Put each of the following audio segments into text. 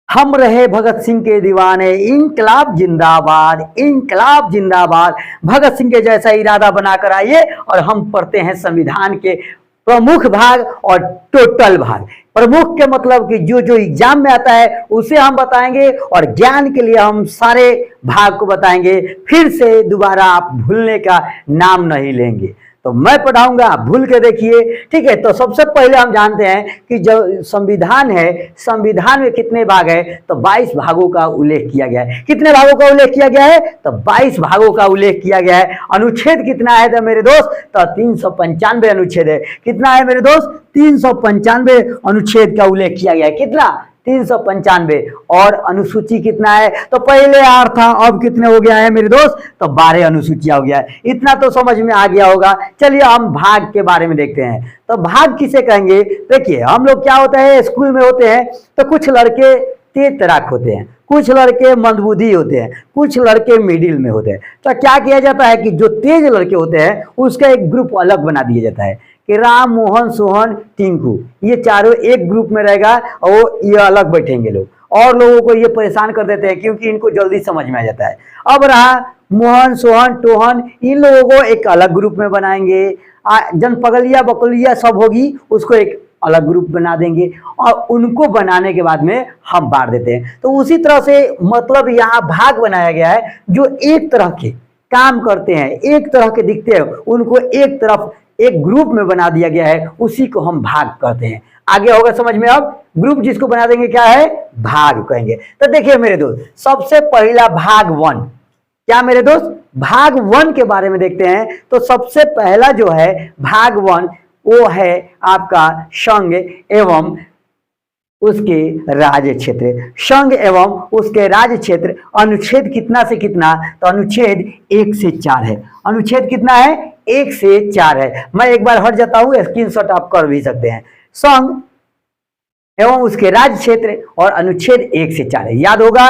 हम रहे भगत सिंह के दीवाने, इंकलाब जिंदाबाद, इंकलाब जिंदाबाद। भगत सिंह के जैसा इरादा बनाकर आइए और हम पढ़ते हैं संविधान के प्रमुख भाग और टोटल भाग। प्रमुख के मतलब कि जो जो एग्जाम में आता है उसे हम बताएंगे और ज्ञान के लिए हम सारे भाग को बताएंगे। फिर से दोबारा आप भूलने का नाम नहीं लेंगे। तो मैं पढ़ाऊंगा, आप भूल के देखिए, ठीक है। तो सबसे पहले हम जानते हैं कि जो संविधान है, संविधान में कितने भाग है? तो 22 भागों का उल्लेख किया गया है। कितने भागों का उल्लेख किया गया है? तो 22 भागों का उल्लेख किया गया है। अनुच्छेद कितना है तो मेरे दोस्त? तो 395 अनुच्छेद है। कितना है मेरे दोस्त? 395 अनुच्छेद का उल्लेख किया गया है। कितना? 395। और अनुसूची कितना है? तो पहले 8 था, अब कितने हो गया है मेरे दोस्त? तो 12 अनुसूचियां हो गया है। इतना तो समझ में आ गया होगा। चलिए हम भाग के बारे में देखते हैं। तो भाग किसे कहेंगे? देखिए हम लोग क्या होता है, स्कूल में होते हैं तो कुछ लड़के तेज तराक होते हैं, कुछ लड़के मंदबुद्धि होते हैं, कुछ लड़के मिडिल में होते हैं। तो क्या किया जाता है कि जो तेज लड़के होते हैं उसका एक ग्रुप अलग बना दिया जाता है कि राम, मोहन, सोहन, टिंकू, ये चारों एक ग्रुप में रहेगा और ये अलग बैठेंगे लोग, और लोगों को ये परेशान कर देते हैं क्योंकि इनको जल्दी समझ में आ जाता है। अब रहा मोहन, सोहन, टोहन, इन लोगों को एक अलग ग्रुप में बनाएंगे। जन पगलिया बकलिया सब होगी, उसको एक अलग ग्रुप बना देंगे और उनको बनाने के बाद में हम बांट देते हैं। तो उसी तरह से मतलब यहाँ भाग बनाया गया है। जो एक तरह के काम करते हैं, एक तरह के दिखते हैं, उनको एक तरफ एक ग्रुप में बना दिया गया है, उसी को हम भाग कहते हैं। आगे होगा समझ में। अब ग्रुप जिसको बना देंगे क्या है? भाग कहेंगे। तो देखिए मेरे दोस्त, सबसे पहला भाग 1 क्या मेरे दोस्त? भाग 1 के बारे में देखते हैं। तो सबसे पहला जो है भाग 1 वो है आपका संघ एवं उसके राज्य क्षेत्र। संघ एवं उसके राज्य क्षेत्र अनुच्छेद कितना से कितना? तो अनुच्छेद 1 से 4 है। अनुच्छेद कितना है? 1 से 4 है। मैं एक बार हट जाता हूं, स्क्रीनशॉट आप कर भी सकते हैं। संघ एवं उसके राज्य क्षेत्र और अनुच्छेद 1 से 4 है, याद होगा।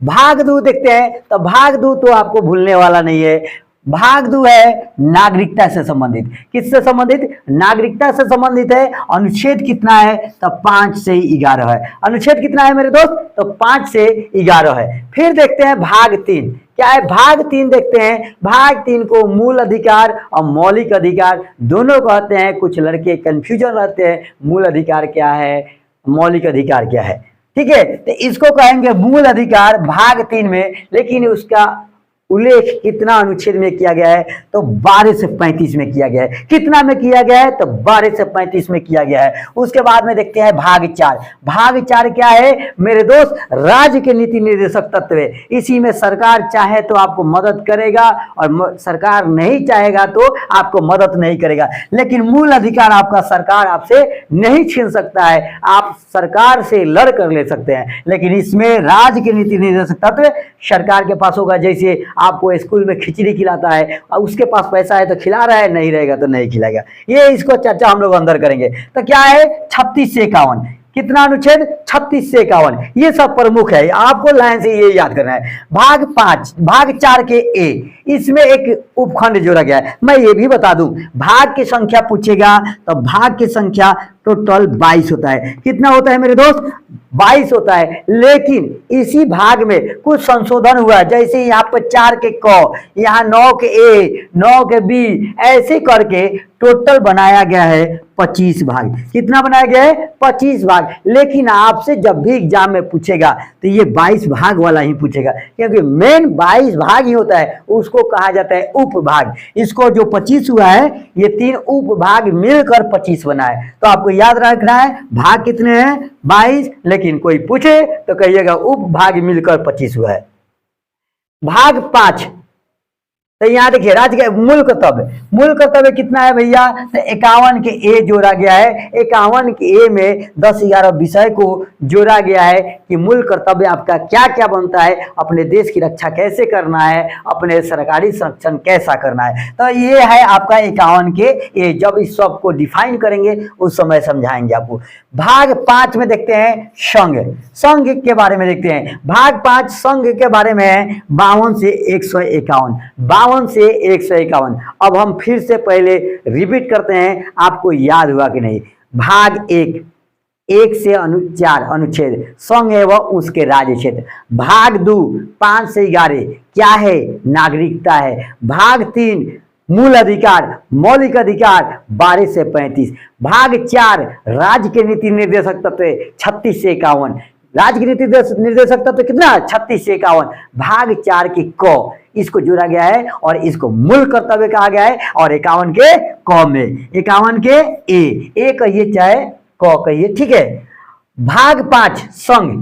भाग 2 देखते हैं। तो भाग 2 तो आपको भूलने वाला नहीं है। भाग 2 है नागरिकता से संबंधित। किससे संबंधित? नागरिकता से संबंधित है। अनुच्छेद कितना है? तो 5 से 11 है। अनुच्छेद कितना है मेरे दोस्त? तो 5 से 11 है। फिर देखते हैं भाग 3 क्या है? भाग 3 देखते हैं। भाग 3 को मूल अधिकार और मौलिक अधिकार दोनों कहते हैं। कुछ लड़के कंफ्यूजन रहते हैं, मूल अधिकार क्या है, मौलिक अधिकार क्या है, ठीक है। तो इसको कहेंगे मूल अधिकार भाग 3 में। लेकिन उसका उल्लेख कितना अनुच्छेद में किया गया है? तो 12 से 35 में किया गया है। कितना में किया गया है? तो 12 से 35 में किया गया है। उसके बाद में देखते हैं भाग 4। भाग 4 क्या है मेरे दोस्त? राज्य के नीति निर्देशक तत्व है। इसी में सरकार चाहे तो आपको मदद करेगा और सरकार नहीं चाहेगा तो आपको मदद नहीं करेगा। लेकिन मूल अधिकार आपका सरकार आपसे नहीं छीन सकता है, आप सरकार से लड़ कर ले सकते हैं। लेकिन इसमें राज्य के नीति निर्देशक तत्व सरकार के पास होगा। जैसे आपको स्कूल में खिचड़ी खिलाता है और उसके पास पैसा है तो खिला रहा है, नहीं रहेगा तो नहीं खिलाएगा। ये इसको चर्चा हम लोग अंदर करेंगे। तो क्या है? 36 से 51। कितना अनुच्छेद? 36 से 51। ये सब प्रमुख है, आपको लाइन से ये याद करना है। भाग 5 भाग 4 के ए, इसमें एक उपखंड जोड़ा गया है। मैं ये भी बता दूं, भाग की संख्या पूछेगा तो भाग की संख्या टोटल 22 होता है। कितना होता है मेरे दोस्त? 22 होता है। लेकिन इसी भाग में कुछ संशोधन हुआ, जैसे यहाँ पर 4 के क, यहाँ 9 के ए, 9 के बी, ऐसे करके टोटल बनाया गया है 25 भाग। कितना बनाया गया है? 25 भाग। लेकिन आपसे जब भी एग्जाम में पूछेगा तो ये 22 भाग वाला ही पूछेगा, क्योंकि मेन 22 भाग ही होता है, उसको कहा जाता है उपभाग। इसको जो 25 हुआ है, ये 3 उपभाग मिलकर 25 बना है। तो आपको याद रखना है भाग कितने हैं? 22। लेकिन कोई पूछे तो कहिएगा उपभाग मिलकर 25 हुआ है। भाग 5 तो यहाँ देखिए राज्य के मूल कर्तव्य। मूल कर्तव्य कितना है भैया? तो 51 के ए जोड़ा गया है। 51 के ए में 10-11 विषय को जोड़ा गया है कि मूल कर्तव्य आपका क्या क्या बनता है, अपने देश की रक्षा कैसे करना है, अपने सरकारी संरक्षण कैसा करना है। तो ये है आपका 51 के ए। जब इस सब को डिफाइन करेंगे उस समय समझाएंगे आपको। भाग 5 में देखते हैं संघ। संघ के बारे में देखते हैं। भाग 5 संघ के बारे में है 52 से 151। 52 से 151। अब हम फिर से पहले रिपीट करते हैं, आपको याद हुआ कि नहीं। भाग 1 1 से 4 अनुच्छेद संघ एवं उसके राज्य क्षेत्र। भाग 2 5 से 11 क्या है? नागरिकता है। भाग 3 मूल अधिकार मौलिक अधिकार 12 से 35। भाग 4 राज्य के नीति निर्देशक तत्व 36 से 51। राज्य की नीति निर्देशक तत्व कितना? 36 से 51। भाग 4 की क इसको जोड़ा गया है और इसको मूल कर्तव्य कहा गया है, और 51 के क में 51 के ए कहिए चाहे क कहिए, ठीक है। भाग 5 संघ।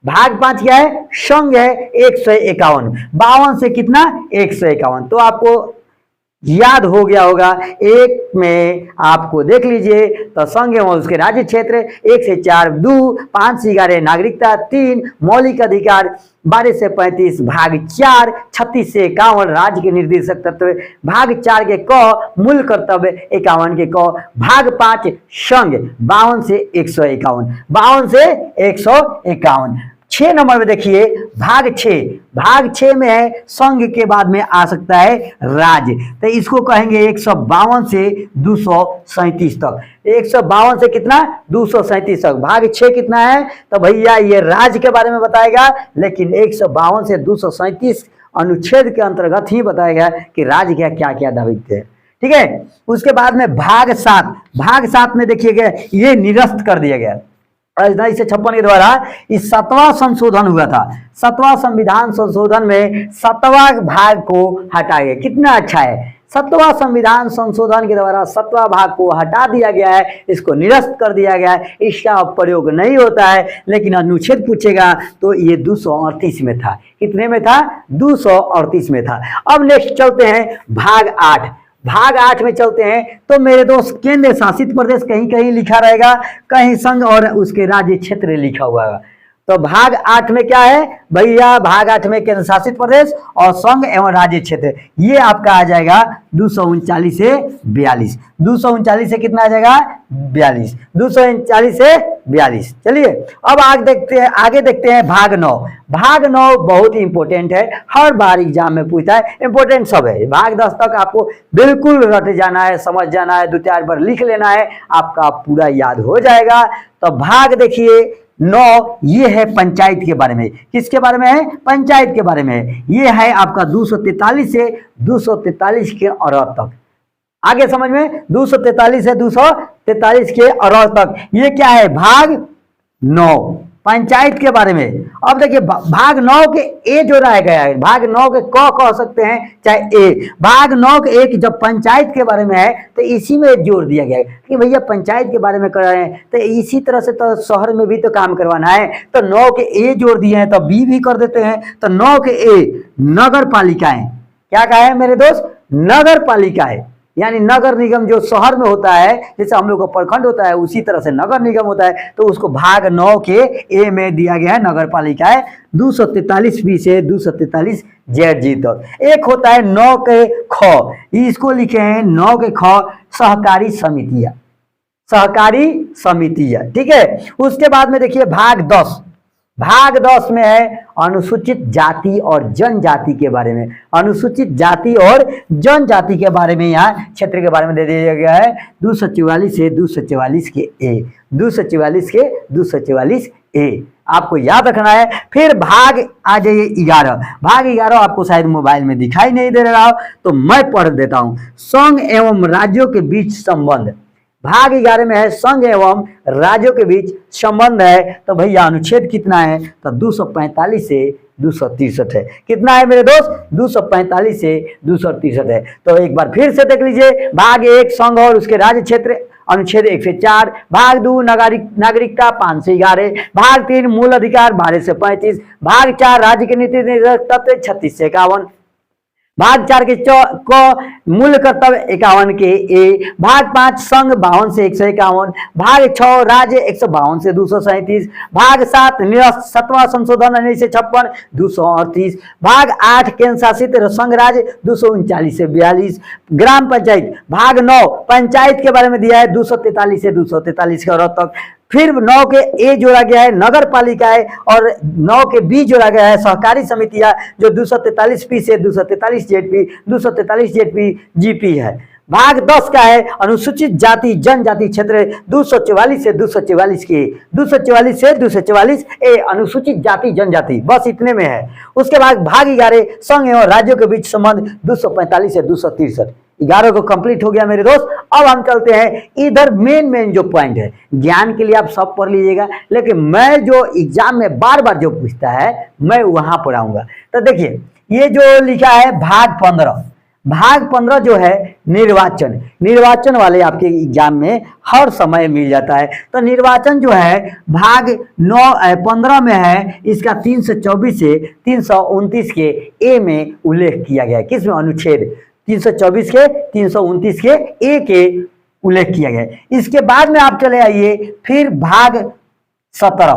भाग 5 क्या है? संघ है 151। 52 से कितना? 151। तो आपको याद हो गया होगा। एक में आपको देख लीजिए तो संघ एवं उसके राज्य क्षेत्र 1 से 4, 2 5 से 11 नागरिकता, 3 मौलिक अधिकार 12 से 35। भाग 4 36 से 51 राज्य के निर्देशक तत्व। भाग 4 के क मूल कर्तव्य 51 के क। भाग 5 संघ 52 से 151। 52 से 151। 6 नंबर में देखिए भाग 6। भाग 6 में है संघ के बाद में आ सकता है राज्य, तो इसको कहेंगे 152 से 237 तक। 152 से कितना? 237 तक। भाग 6 कितना है? तो भैया ये राज्य के बारे में बताएगा, लेकिन 152 से 237 अनुच्छेद के अंतर्गत ही बताएगा कि राज्य क्या क्या क्या दायित्व है, ठीक है। उसके बाद में भाग 7। भाग 7 में देखिएगा ये निरस्त कर दिया गया। 1956 के द्वारा इस 7वां संशोधन हुआ था। 7वां संविधान संशोधन में 7वां भाग को हटाया गया। कितना अच्छा है, 7वां संविधान संशोधन के द्वारा 7वां भाग को हटा दिया गया है, इसको निरस्त कर दिया गया है। इसका अब प्रयोग नहीं होता है, लेकिन अनुच्छेद पूछेगा तो ये 238 में था। कितने में था? 238 में था। अब नेक्स्ट चलते हैं भाग 8। भाग 8 में चलते हैं तो मेरे दोस्त केंद्र शासित प्रदेश कहीं कहीं लिखा रहेगा, कहीं संघ और उसके राज्य क्षेत्र लिखा हुआ है। तो भाग 8 में क्या है भैया? भाग 8 में केंद्र शासित प्रदेश और संघ एवं राज्य क्षेत्र, ये आपका आ जाएगा 239 से 42। 239 से कितना आ जाएगा? 42। 239 से 42। चलिए अब आगे देखते हैं भाग 9। भाग 9 बहुत इंपॉर्टेंट है, हर बार एग्जाम में पूछता है, इंपॉर्टेंट सब है। भाग 10 तक आपको बिल्कुल रट जाना है, समझ जाना है, 2-4 बार लिख लेना है, आपका पूरा याद हो जाएगा। तो भाग देखिए 9 ये है पंचायत के बारे में। किसके बारे में है? पंचायत के बारे में है। ये है आपका 243 से 243 के अरब तक। आगे समझ में 243 से 243 के अरब तक। ये क्या है? भाग 9 पंचायत के बारे में। अब देखिए भाग 9 के ए जोड़ा गया है, भाग 9 के क कह सकते हैं चाहे ए। भाग 9 के एक जब पंचायत के बारे में है तो इसी में जोड़ दिया गया है कि भैया पंचायत के बारे में कर रहे हैं तो इसी तरह से तो शहर में भी तो काम करवाना है, तो 9 के ए जोड़ दिए हैं तो बी भी कर देते हैं। तो 9 के ए नगर पालिकाएं। क्या कहा है मेरे दोस्त? नगर पालिकाएं, यानी नगर निगम जो शहर में होता है, जैसे हम लोग का प्रखंड होता है उसी तरह से नगर निगम होता है, तो उसको भाग 9 के ए में दिया गया है नगर पालिकाएं। 243 बी से 243 जेड जी तक। एक होता है 9 के ख, इसको लिखे हैं 9 के ख सहकारी समितियां। सहकारी समितियां, ठीक है। उसके बाद में देखिए भाग 10। भाग 10 में है अनुसूचित जाति और जनजाति के बारे में। अनुसूचित जाति और जनजाति के बारे में यहाँ क्षेत्र के बारे में दे दिया गया है 244 से 244 के ए। 244 के 244 ए आपको याद रखना है। फिर भाग आ जाइए 11। भाग 11 आपको शायद मोबाइल में दिखाई नहीं दे रहा हो तो मैं पढ़ देता हूँ। संघ एवं राज्यों के बीच संबंध। भाग 11 में है संघ एवं राज्यों के बीच संबंध है। तो भैया अनुच्छेद कितना है? तो 245 से 263 है। कितना है मेरे दोस्त? 245 से 263 है। तो एक बार फिर से देख लीजिए। भाग 1 संघ और उसके राज्य क्षेत्र अनुच्छेद 1 से 4। भाग 2 नागरिकता 5 से 11। भाग 3 मूल अधिकार 12 से 35। भाग 4 राज्य के नीति निर्देशक तत्व 36 से 51। भाग 4 के को मूल कर्तव्य 51 के ए। भाग 5 संघ 52 से 151। भाग 6 राज्य 152 से 237। भाग 7 निरस्त 7वां संशोधन 1956 238। भाग 8 केंद्र शासित संघ राज्य 239 से 42। ग्राम पंचायत। भाग 9 पंचायत के बारे में दिया है 243 से 243 के औरत तक। फिर 9 के ए जोड़ा गया है नगर पालिकाएं और 9 के बी जोड़ा गया है सहकारी समितियां जो 243 पी से 243 जेडपी 243 जेडपी जीपी है। भाग 10 का है अनुसूचित जाति जनजाति क्षेत्र 244 से 244 के 244 से 244 ए अनुसूचित जाति जनजाति, बस इतने में है। उसके बाद भाग 11 संघ एवं राज्यों के बीच संबंध 245 से 263, 11 को कंप्लीट हो गया मेरे दोस्त। अब हम चलते हैं इधर मेन जो पॉइंट है, ज्ञान के लिए आप सब पढ़ लीजिएगा, लेकिन मैं जो एग्जाम में बार बार जो पूछता है मैं वहां पर आऊंगा। तो देखिए ये जो लिखा है भाग 15, भाग 15 जो है निर्वाचन वाले आपके एग्जाम में हर समय मिल जाता है। तो निर्वाचन जो है भाग 15 में है, इसका 324 से 329 के ए में उल्लेख किया गया है। किसमें? अनुच्छेद 324 के 329 के ए के उल्लेख किया गया है। इसके बाद में आप चले आइए फिर भाग 17,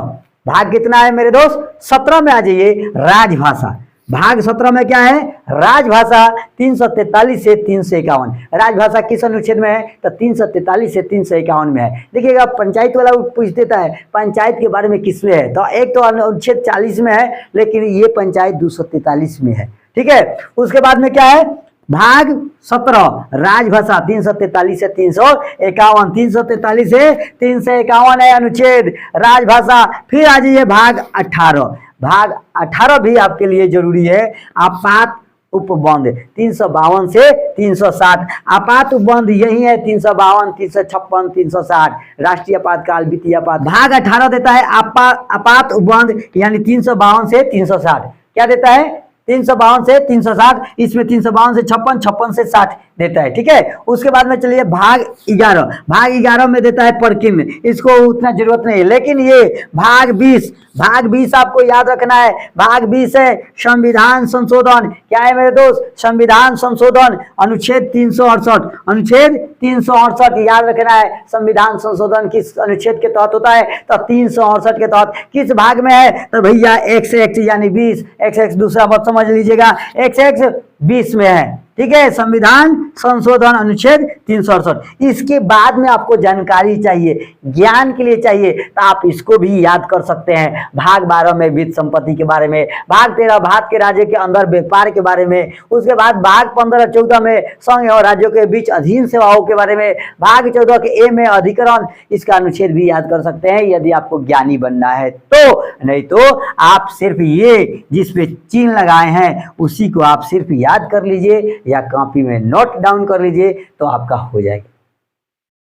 भाग कितना है मेरे दोस्त? 17 में आ जाइए राजभाषा। भाग 17 में क्या है? राजभाषा 343 से 351। राजभाषा किस अनुच्छेद में है? तो 343 से 351 में है। देखिएगा पंचायत वाला पूछ देता है पंचायत के बारे में किसमें है, तो एक तो अनुच्छेद 40 में है, लेकिन ये पंचायत 243 में है। ठीक है, उसके बाद में क्या है? भाग 17 राजभाषा 343 से 351, 343 से 351 है अनुच्छेद राजभाषा। फिर आ जाइए भाग 18, भाग 18 भी आपके लिए जरूरी है। आपात उपबंध 352 से 360, आपात उपबंध यही है 352, 356, 360, राष्ट्रीय आपातकाल, द्वितीय आपात। भाग 18 देता है आपात उपबंध यानी 352 से 360। क्या देता है? 352 से 360, इसमें 352 से 56, 56 से 60 देता है। ठीक है, उसके बाद में चलिए भाग 11, भाग 11 में देता है परकिम, इसको उतना जरूरत नहीं है। लेकिन ये भाग 20, भाग 20 आपको याद रखना है। भाग 20 है संविधान संशोधन। क्या है मेरे दोस्त? संविधान संशोधन अनुच्छेद 368, अनुच्छेद 368 याद रखना है। संविधान संशोधन किस अनुच्छेद के तहत होता है? तो 368 के तहत। किस भाग में है? तो भैया एक्स यानी 20, एक्स दूसरा मत समझ लीजिएगा, एक्स 20 में है। ठीक है, संविधान संशोधन अनुच्छेद 368। इसके बाद में आपको जानकारी चाहिए, ज्ञान के लिए चाहिए, तो आप इसको भी याद कर सकते हैं। भाग 12 में वित्त संपत्ति के बारे में, भाग 13 भारत के राज्य के अंदर व्यापार के बारे में, उसके बाद भाग 15-14 में संघ और राज्यों के बीच अधीन सेवाओं के बारे में, भाग 14 के ए में अधिकरण, इसका अनुच्छेद भी याद कर सकते हैं यदि आपको ज्ञानी बनना है तो। नहीं तो आप सिर्फ ये जिसपे चिन्ह लगाए हैं उसी को आप सिर्फ याद कर लीजिए या कॉपी में नोट डाउन कर लीजिए तो आपका हो जाएगा।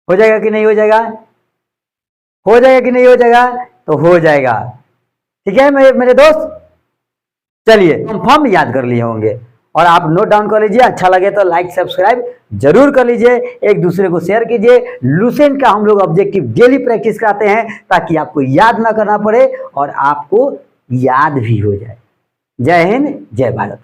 हो जाएगा कि नहीं हो जाएगा? हो जाएगा कि नहीं हो जाएगा? तो हो जाएगा। ठीक है मेरे दोस्त, चलिए कंफर्म याद कर लिए होंगे और आप नोट डाउन कर लीजिए। अच्छा लगे तो लाइक सब्सक्राइब जरूर कर लीजिए, एक दूसरे को शेयर कीजिए। लुसेंट का हम लोग ऑब्जेक्टिव डेली प्रैक्टिस कराते हैं ताकि आपको याद ना करना पड़े और आपको याद भी हो जाए। जय हिंद, जय भारत।